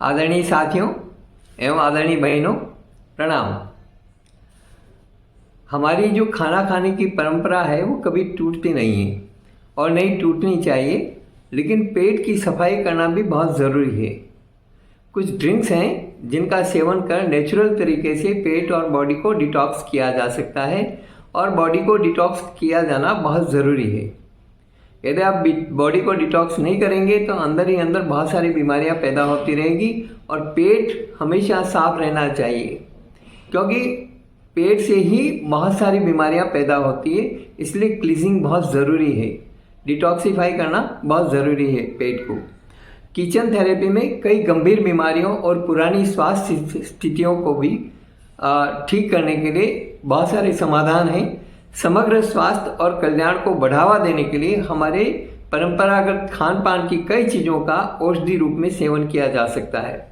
आदरणीय साथियों एवं आदरणीय बहनों, प्रणाम। हमारी जो खाना खाने की परंपरा है वो कभी टूटती नहीं है और नहीं टूटनी चाहिए, लेकिन पेट की सफाई करना भी बहुत ज़रूरी है। कुछ ड्रिंक्स हैं जिनका सेवन कर नेचुरल तरीके से पेट और बॉडी को डिटॉक्स किया जा सकता है और बॉडी को डिटॉक्स किया जाना बहुत ज़रूरी है। यदि आप बॉडी को डिटॉक्स नहीं करेंगे तो अंदर ही अंदर बहुत सारी बीमारियां पैदा होती रहेंगी और पेट हमेशा साफ रहना चाहिए, क्योंकि पेट से ही बहुत सारी बीमारियां पैदा होती है। इसलिए क्लीजिंग बहुत ज़रूरी है, डिटॉक्सिफाई करना बहुत ज़रूरी है पेट को। किचन थेरेपी में कई गंभीर बीमारियों और पुरानी स्वास्थ्य स्थितियों को भी ठीक करने के लिए बहुत सारे समाधान हैं। समग्र स्वास्थ्य और कल्याण को बढ़ावा देने के लिए हमारे परंपरागत खान पान की कई चीज़ों का औषधि रूप में सेवन किया जा सकता है।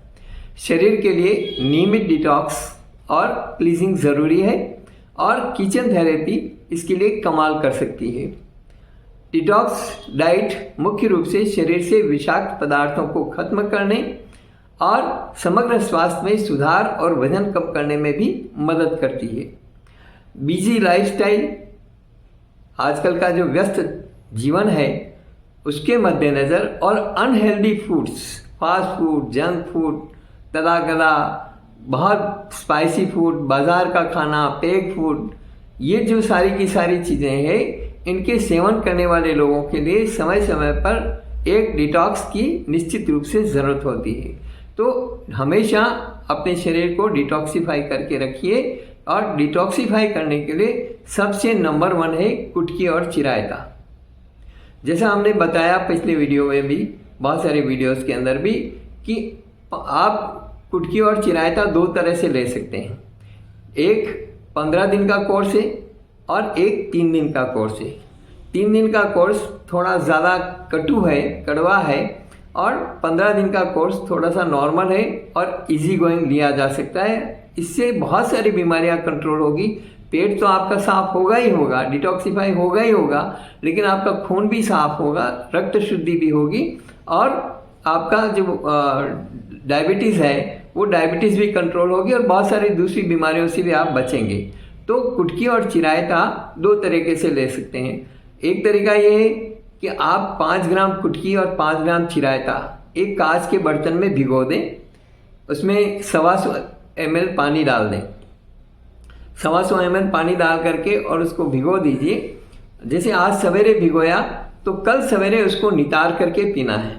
शरीर के लिए नियमित डिटॉक्स और क्लीजिंग ज़रूरी है और किचन थेरेपी इसके लिए कमाल कर सकती है। डिटॉक्स डाइट मुख्य रूप से शरीर से विषाक्त पदार्थों को खत्म करने और समग्र स्वास्थ्य में सुधार और वजन कम करने में भी मदद करती है। बिजी लाइफस्टाइल, आजकल का जो व्यस्त जीवन है उसके मद्देनज़र और unhealthy foods, fast food, junk food, तला गला, बहुत स्पाइसी फूड, बाज़ार का खाना, पैक फूड, ये जो सारी की सारी चीज़ें हैं, इनके सेवन करने वाले लोगों के लिए समय समय पर एक डिटॉक्स की निश्चित रूप से ज़रूरत होती है। तो हमेशा अपने शरीर को डिटॉक्सिफाई करके रखिए और डिटॉक्सिफाई करने के लिए सबसे नंबर 1 है कुटकी और चिरायता। जैसा हमने बताया पिछले वीडियो में भी, बहुत सारे वीडियोस के अंदर भी, कि आप कुटकी और चिरायता 2 तरह से ले सकते हैं। एक 15 दिन का कोर्स है और एक 3 दिन का कोर्स है। 3 दिन का कोर्स थोड़ा ज़्यादा कटु है, कड़वा है, और 15 दिन का कोर्स थोड़ा सा नॉर्मल है और इजी गोइंग लिया जा सकता है। इससे बहुत सारी बीमारियां कंट्रोल होगी। पेट तो आपका साफ होगा ही होगा, डिटॉक्सिफाई होगा ही होगा, लेकिन आपका खून भी साफ होगा, रक्त शुद्धि भी होगी और आपका जो डायबिटीज़ है वो डायबिटीज़ भी कंट्रोल होगी और बहुत सारी दूसरी बीमारियों से भी आप बचेंगे। तो कुटकी और चिरायता 2 तरीके से ले सकते हैं। एक तरीका ये है कि आप 5 ग्राम कुटकी और 5 ग्राम चिरायता एक कांच के बर्तन में भिगो दें, उसमें 125 ml पानी डाल दें। 125 ml पानी डाल करके और उसको भिगो दीजिए। जैसे आज सवेरे भिगोया तो कल सवेरे उसको नितार करके पीना है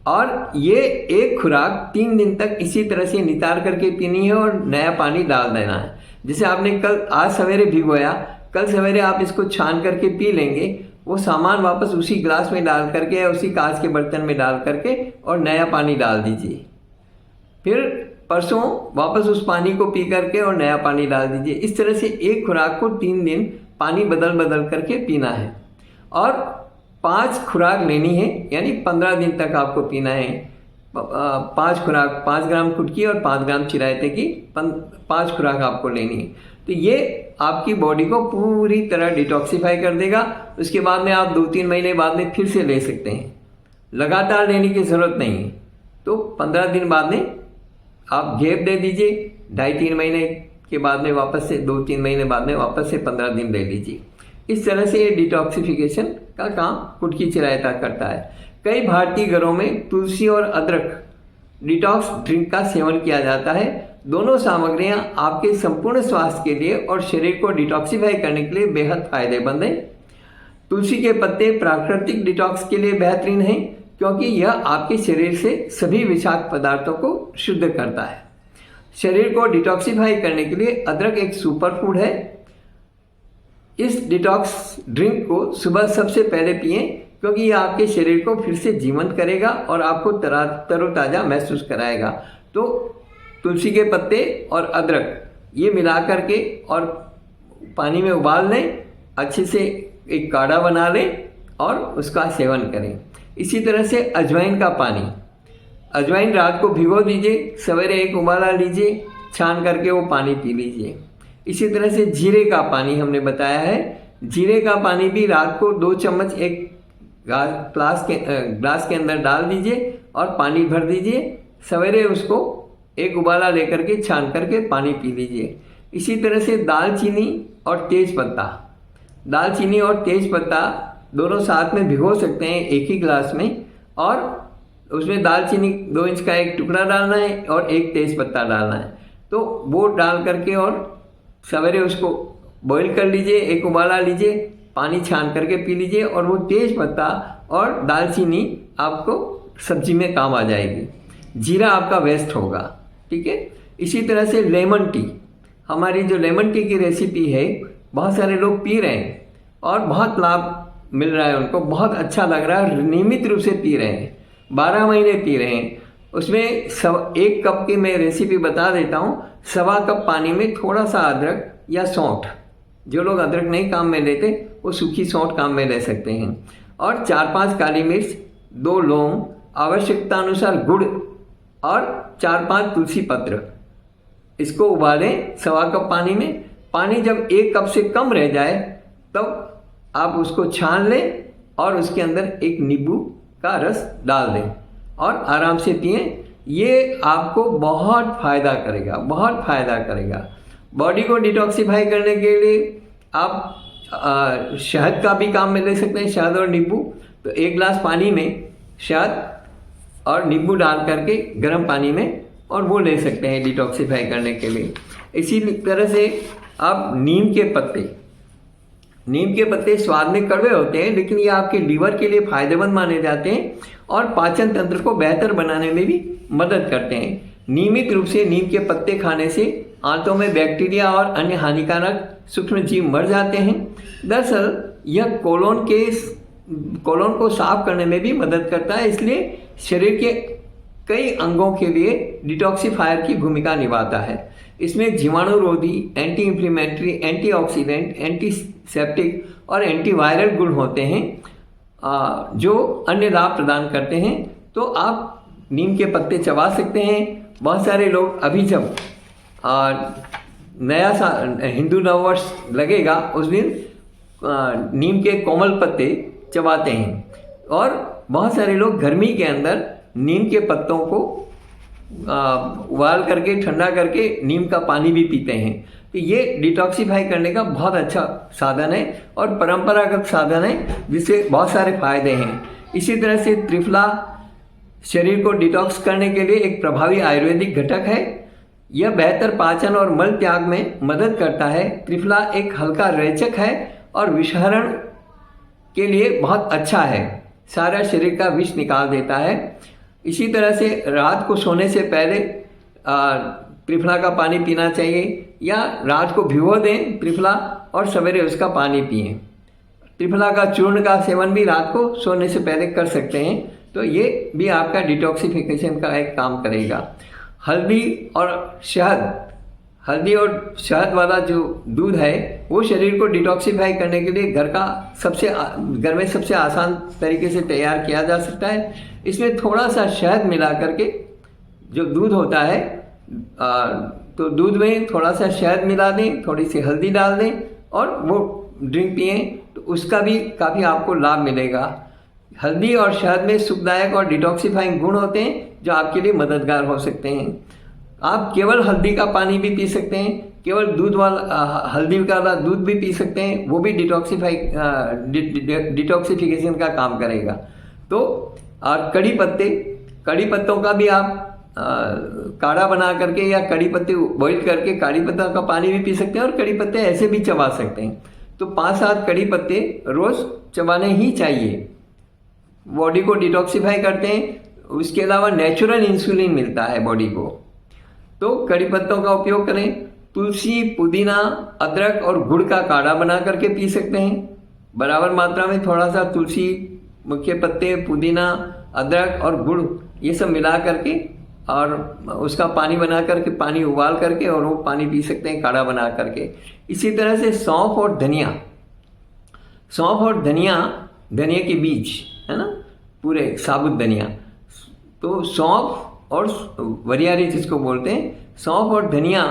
और ये एक खुराक 3 दिन तक इसी तरह से नितार करके पीनी है और नया पानी डाल देना है। जैसे आपने आज सवेरे भिगोया, कल सवेरे आप इसको छान करके पी लेंगे। वो सामान वापस उसी ग्लास में डाल करके या उसी कांच के बर्तन में डाल करके और नया पानी डाल दीजिए। फिर परसों वापस उस पानी को पी करके और नया पानी डाल दीजिए। इस तरह से एक खुराक को 3 दिन पानी बदल बदल करके पीना है और 5 खुराक लेनी है, यानी 15 दिन तक आपको पीना है। 5 खुराक, 5 ग्राम कुटकी और 5 ग्राम चिरायते की 5 खुराक आपको लेनी है। तो ये आपकी बॉडी को पूरी तरह डिटॉक्सिफाई कर देगा। उसके बाद में आप 2-3 महीने बाद में फिर से ले सकते हैं, लगातार लेने की ज़रूरत नहीं है। तो 15 दिन बाद में आप गैप दे दीजिए, 2.5-3 महीने के बाद में वापस से 2-3 महीने बाद में वापस से 15 दिन ले लीजिए। इस तरह से ये डिटॉक्सिफिकेशन का काम कुटकी चिरायता करता है। कई भारतीय घरों में तुलसी और अदरक डिटॉक्स ड्रिंक का सेवन किया जाता है। दोनों सामग्रियां आपके संपूर्ण स्वास्थ्य के लिए और शरीर को डिटॉक्सिफाई करने के लिए बेहद फायदेमंद हैं। तुलसी के पत्ते प्राकृतिक डिटॉक्स के लिए बेहतरीन हैं, क्योंकि यह आपके शरीर से सभी विषाक्त पदार्थों को शुद्ध करता है। शरीर को डिटॉक्सिफाई करने के लिए अदरक एक सुपर फूड है। इस डिटॉक्स ड्रिंक को सुबह सबसे पहले पिएं, क्योंकि यह आपके शरीर को फिर से जीवंत करेगा और आपको तरोताज़ा महसूस कराएगा। तो तुलसी के पत्ते और अदरक ये मिला करके और पानी में उबाल लें, अच्छे से एक काढ़ा बना लें और उसका सेवन करें। इसी तरह से अजवाइन का पानी, अजवाइन रात को भिगो दीजिए, सवेरे एक उबाला लीजिए, छान करके वो पानी पी लीजिए। इसी तरह से जीरे का पानी हमने बताया है। जीरे का पानी भी रात को 2 चम्मच एक ग्लास के अंदर डाल दीजिए और पानी भर दीजिए। सवेरे उसको एक उबाला लेकर के छान करके पानी पी लीजिए। इसी तरह से दालचीनी और तेज पत्ता, दालचीनी और तेज पत्ता दोनों साथ में भिगो सकते हैं एक ही गिलास में, और उसमें दालचीनी 2 इंच का एक टुकड़ा डालना है और एक तेज पत्ता डालना है। तो वो डाल करके और सवेरे उसको बॉईल कर लीजिए, एक उबाला लीजिए, पानी छान करके पी लीजिए, और वो तेज पत्ता और दालचीनी आपको सब्जी में काम आ जाएगी। जीरा आपका वेस्ट होगा, ठीक है। इसी तरह से लेमन टी, हमारी जो लेमन टी की रेसिपी है बहुत सारे लोग पी रहे हैं और बहुत लाभ मिल रहा है उनको, बहुत अच्छा लग रहा है, नियमित रूप से पी रहे हैं, 12 महीने पी रहे हैं। उसमें 1 कप की मैं रेसिपी बता देता हूँ। 1.25 कप पानी में थोड़ा सा अदरक या सौंठ, जो लोग अदरक नहीं काम में लेते वो सूखी सौंठ काम में ले सकते हैं, और 4-5 काली मिर्च, 2 लौंग, आवश्यकता अनुसार गुड़ और 4-5 तुलसी पत्र। इसको उबालें 1.25 कप पानी में। पानी जब 1 कप से कम रह जाए तब आप उसको छान लें और उसके अंदर एक नींबू का रस डाल दें और आराम से पिएं। ये आपको बहुत फ़ायदा करेगा, बहुत फ़ायदा करेगा। बॉडी को डिटॉक्सिफाई करने के लिए आप शहद का भी काम में ले सकते हैं, शहद और नींबू। तो 1 गिलास पानी में शहद और नींबू डाल करके गर्म पानी में, और वो ले सकते हैं डिटॉक्सिफाई करने के लिए। इसी तरह से आप नीम के पत्ते स्वाद में कड़वे होते हैं, लेकिन ये आपके लीवर के लिए फायदेमंद माने जाते हैं और पाचन तंत्र को बेहतर बनाने में भी मदद करते हैं। नियमित रूप से नीम के पत्ते खाने से आंतों में बैक्टीरिया और अन्य हानिकारक सूक्ष्म जीव मर जाते हैं। दरअसल यह कोलोन को साफ करने में भी मदद करता है, इसलिए शरीर के कई अंगों के लिए डिटॉक्सिफायर की भूमिका निभाता है। इसमें जीवाणुरोधी, एंटी इंफ्लेमेटरी, एंटीऑक्सीडेंट, एंटीसेप्टिक और एंटीवायरल गुण होते हैं जो अन्य लाभ प्रदान करते हैं। तो आप नीम के पत्ते चबा सकते हैं। बहुत सारे लोग अभी जब नया हिंदू नववर्ष लगेगा उस दिन नीम के कोमल पत्ते चबाते हैं, और बहुत सारे लोग गर्मी के अंदर नीम के पत्तों को उबाल करके ठंडा करके नीम का पानी भी पीते हैं। तो ये डिटॉक्सिफाई करने का बहुत अच्छा साधन है और परंपरागत साधन है, जिससे बहुत सारे फायदे हैं। इसी तरह से त्रिफला शरीर को डिटॉक्स करने के लिए एक प्रभावी आयुर्वेदिक घटक है। यह बेहतर पाचन और मल त्याग में मदद करता है। त्रिफला एक हल्का रेचक है और विषहरण के लिए बहुत अच्छा है, सारा शरीर का विष निकाल देता है। इसी तरह से रात को सोने से पहले त्रिफला का पानी पीना चाहिए, या रात को भिगो दें त्रिफला और सवेरे उसका पानी पिएं। त्रिफला का चूर्ण का सेवन भी रात को सोने से पहले कर सकते हैं, तो ये भी आपका डिटॉक्सिफिकेशन का एक काम करेगा। हल्दी और शहद वाला जो दूध है वो शरीर को डिटॉक्सिफाई करने के लिए घर में सबसे आसान तरीके से तैयार किया जा सकता है। इसमें थोड़ा सा शहद मिला करके, जो दूध होता है तो दूध में थोड़ा सा शहद मिला दें, थोड़ी सी हल्दी डाल दें और वो ड्रिंक पिएं, तो उसका भी काफ़ी आपको लाभ मिलेगा। हल्दी और शहद में सुखदायक और डिटॉक्सिफाइंग गुण होते हैं जो आपके लिए मददगार हो सकते हैं। आप केवल हल्दी का पानी भी पी सकते हैं, केवल हल्दी वाला दूध भी पी सकते हैं, वो भी डिटॉक्सिफिकेशन का काम करेगा। तो और कड़ी पत्तों का भी आप काढ़ा बना करके या कड़ी पत्ते बॉईल करके कड़ी पत्ता का पानी भी पी सकते हैं, और कड़ी पत्ते ऐसे भी चबा सकते हैं। तो 5-7 कड़ी पत्ते रोज चबाने ही चाहिए, बॉडी को डिटॉक्सिफाई करते हैं। उसके अलावा नेचुरल इंसुलिन मिलता है बॉडी को। तो कड़ी पत्तों का उपयोग करें। तुलसी, पुदीना, अदरक और गुड़ का काढ़ा बना करके पी सकते हैं। बराबर मात्रा में थोड़ा सा तुलसी, मुख्य पत्ते, पुदीना, अदरक और गुड़ ये सब मिला करके और उसका पानी बना करके, पानी उबाल करके और वो पानी पी सकते हैं काढ़ा बना करके। इसी तरह से सौंफ और धनिया के बीज है ना, पूरे साबुत धनिया। तो सौंफ और वरियारी जिसको बोलते हैं, सौंफ और धनिया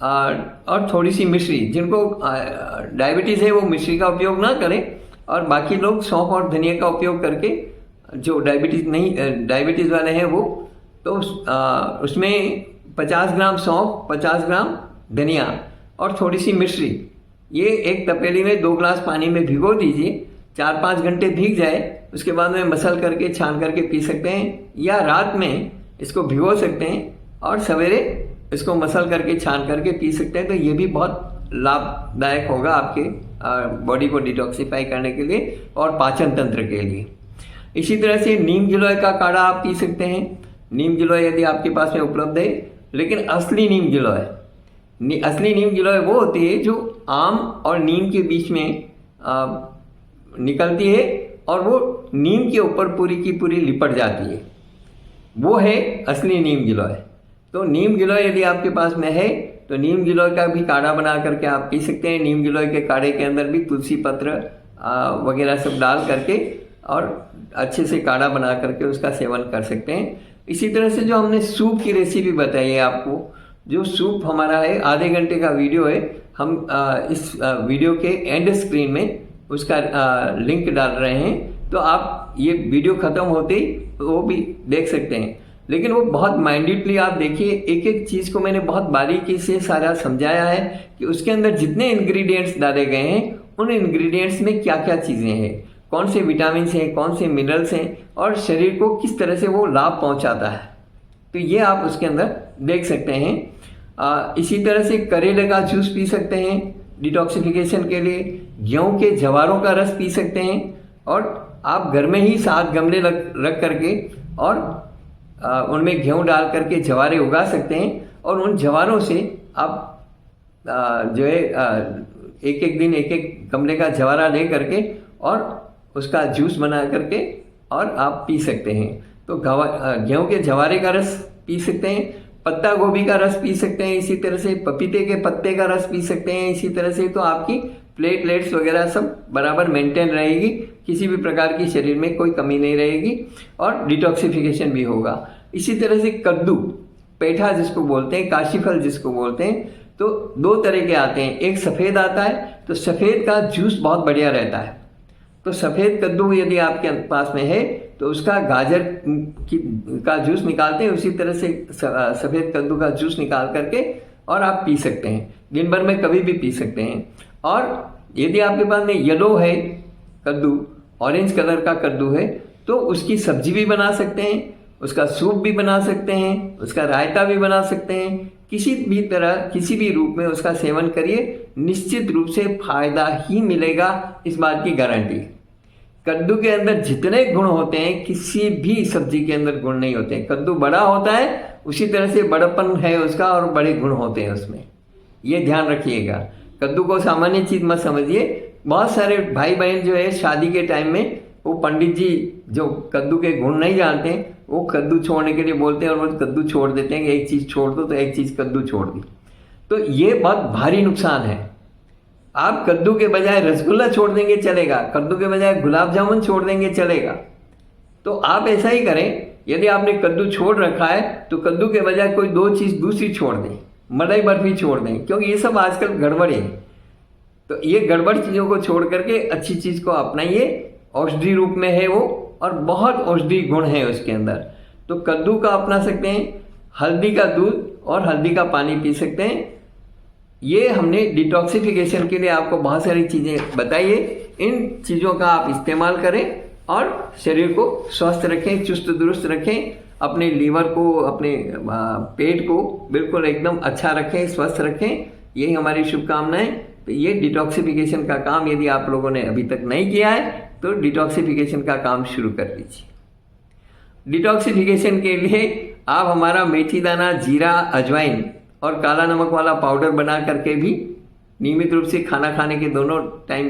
और थोड़ी सी मिश्री, जिनको डायबिटीज़ है वो मिश्री का उपयोग ना करें, और बाकी लोग सौंफ और धनिया का उपयोग करके, जो डायबिटीज़ वाले हैं वो, तो तो उसमें 50 ग्राम सौंफ, 50 ग्राम धनिया और थोड़ी सी मिश्री, ये एक तपेली में 2 ग्लास पानी में भिगो दीजिए। 4-5 घंटे भीग जाए, उसके बाद में मसल करके छान करके पी सकते हैं, या रात में इसको भिगो सकते हैं और सवेरे इसको मसल करके छान करके पी सकते हैं। तो ये भी बहुत लाभदायक होगा आपके बॉडी को डिटॉक्सिफाई करने के लिए और पाचन तंत्र के लिए। इसी तरह से नीम गिलोय का काढ़ा आप पी सकते हैं। नीम गिलोय यदि आपके पास में उपलब्ध है, लेकिन असली नीम गिलोय वो होती है जो आम और नीम के बीच में निकलती है और वो नीम के ऊपर पूरी की पूरी लिपट जाती है, वो है असली नीम गिलोय। तो नीम गिलोय यदि आपके पास में है तो नीम गिलोय का भी काढ़ा बना करके आप पी सकते हैं। नीम गिलोय के काढ़े के अंदर भी तुलसी पत्र वगैरह सब डाल करके और अच्छे से काढ़ा बना करके उसका सेवन कर सकते हैं। इसी तरह से जो हमने सूप की रेसिपी बताई है आपको, जो सूप हमारा है आधे घंटे का वीडियो है, हम इस वीडियो के एंड स्क्रीन में उसका लिंक डाल रहे हैं, तो आप ये वीडियो ख़त्म होते ही वो भी देख सकते हैं। लेकिन वो बहुत माइंडेडली आप देखिए, एक एक चीज़ को मैंने बहुत बारीकी से सारा समझाया है कि उसके अंदर जितने इंग्रेडिएंट्स डाले गए हैं उन इंग्रेडिएंट्स में क्या क्या चीज़ें हैं, कौन से विटामिन हैं, कौन से मिनरल्स हैं और शरीर को किस तरह से वो लाभ पहुंचाता है, तो ये आप उसके अंदर देख सकते हैं। इसी तरह से करेले का जूस पी सकते हैं डिटॉक्सिफिकेशन के लिए। गेहूं के जवारों का रस पी सकते हैं, और आप घर में ही 7 गमले रख करके और उनमें गेहूं डाल करके जवारे उगा सकते हैं, और उन जवारों से आप जो है एक एक दिन एक एक गमले का जवारा ले करके और उसका जूस बना करके और आप पी सकते हैं। तो गेहूं के जवारे का रस पी सकते हैं, पत्ता गोभी का रस पी सकते हैं, इसी तरह से पपीते के पत्ते का रस पी सकते हैं। इसी तरह से तो आपकी प्लेटलेट्स वगैरह सब बराबर मेंटेन रहेगी, किसी भी प्रकार की शरीर में कोई कमी नहीं रहेगी और डिटॉक्सिफिकेशन भी होगा। इसी तरह से कद्दू, पेठा जिसको बोलते हैं, काशीफल जिसको बोलते हैं, तो 2 तरह के आते हैं। एक सफ़ेद आता है, तो सफ़ेद का जूस बहुत बढ़िया रहता है। तो सफ़ेद कद्दू यदि आपके पास में है तो उसका गाजर का जूस निकालते हैं, उसी तरह से सफ़ेद कद्दू का जूस निकाल करके और आप पी सकते हैं, दिन भर में कभी भी पी सकते हैं। और यदि आपके पास में येलो है कद्दू, ऑरेंज कलर का कद्दू है, तो उसकी सब्जी भी बना सकते हैं, उसका सूप भी बना सकते हैं, उसका रायता भी बना सकते हैं। किसी भी तरह किसी भी रूप में उसका सेवन करिए, निश्चित रूप से फायदा ही मिलेगा, इस बात की गारंटी। कद्दू के अंदर जितने गुण होते हैं किसी भी सब्जी के अंदर गुण नहीं होते हैं। कद्दू बड़ा होता है, उसी तरह से बड़प्पन है उसका और बड़े गुण होते हैं उसमें, ये ध्यान रखिएगा। कद्दू को सामान्य चीज़ मत समझिए। बहुत सारे भाई बहन जो है शादी के टाइम में वो पंडित जी जो कद्दू के गुण नहीं जानते हैं, वो कद्दू छोड़ने के लिए बोलते हैं और वो कद्दू छोड़ देते हैं कि एक चीज़ छोड़ दो, तो एक चीज़ कद्दू छोड़ दी। तो ये बहुत भारी नुकसान है। आप कद्दू के बजाय रसगुल्ला छोड़ देंगे चलेगा, कद्दू के बजाय गुलाब जामुन छोड़ देंगे चलेगा। तो आप ऐसा ही करें, यदि आपने कद्दू छोड़ रखा है तो कद्दू के बजाय कोई 2 चीज़ दूसरी छोड़ दें, मलाई बर्फी छोड़ दें, क्योंकि ये सब आजकल गड़बड़ है। तो ये गड़बड़ चीज़ों को छोड़ करके अच्छी चीज़ को अपनाइए। औषधि रूप में है वो और बहुत औषधि गुण है उसके अंदर। तो कद्दू का अपना सकते हैं, हल्दी का दूध और हल्दी का पानी पी सकते हैं। ये हमने डिटॉक्सिफिकेशन के लिए आपको बहुत सारी चीज़ें बताई है। इन चीज़ों का आप इस्तेमाल करें और शरीर को स्वस्थ रखें, चुस्त दुरुस्त रखें, अपने लीवर को, अपने पेट को बिल्कुल एकदम अच्छा रखें, स्वस्थ रखें। यही हमारी शुभकामनाएं। तो ये डिटॉक्सिफिकेशन का काम यदि आप लोगों ने अभी तक नहीं किया है तो डिटॉक्सिफिकेशन का काम शुरू कर दीजिए। डिटॉक्सिफिकेशन के लिए आप हमारा मेथी दाना, जीरा, अजवाइन और काला नमक वाला पाउडर बना करके भी नियमित रूप से खाना खाने के दोनों टाइम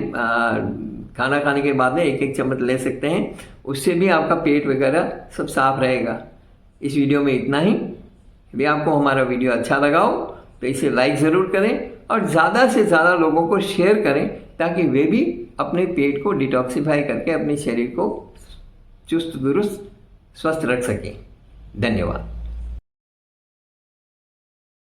खाना खाने के बाद में 1-1 चम्मच ले सकते हैं। उससे भी आपका पेट वगैरह सब साफ रहेगा। इस वीडियो में इतना ही। यदि आपको हमारा वीडियो अच्छा लगा हो तो इसे लाइक ज़रूर करें और ज़्यादा से ज़्यादा लोगों को शेयर करें, ताकि वे भी अपने पेट को डिटॉक्सिफाई करके अपने शरीर को चुस्त दुरुस्त स्वस्थ रख सकें। धन्यवाद।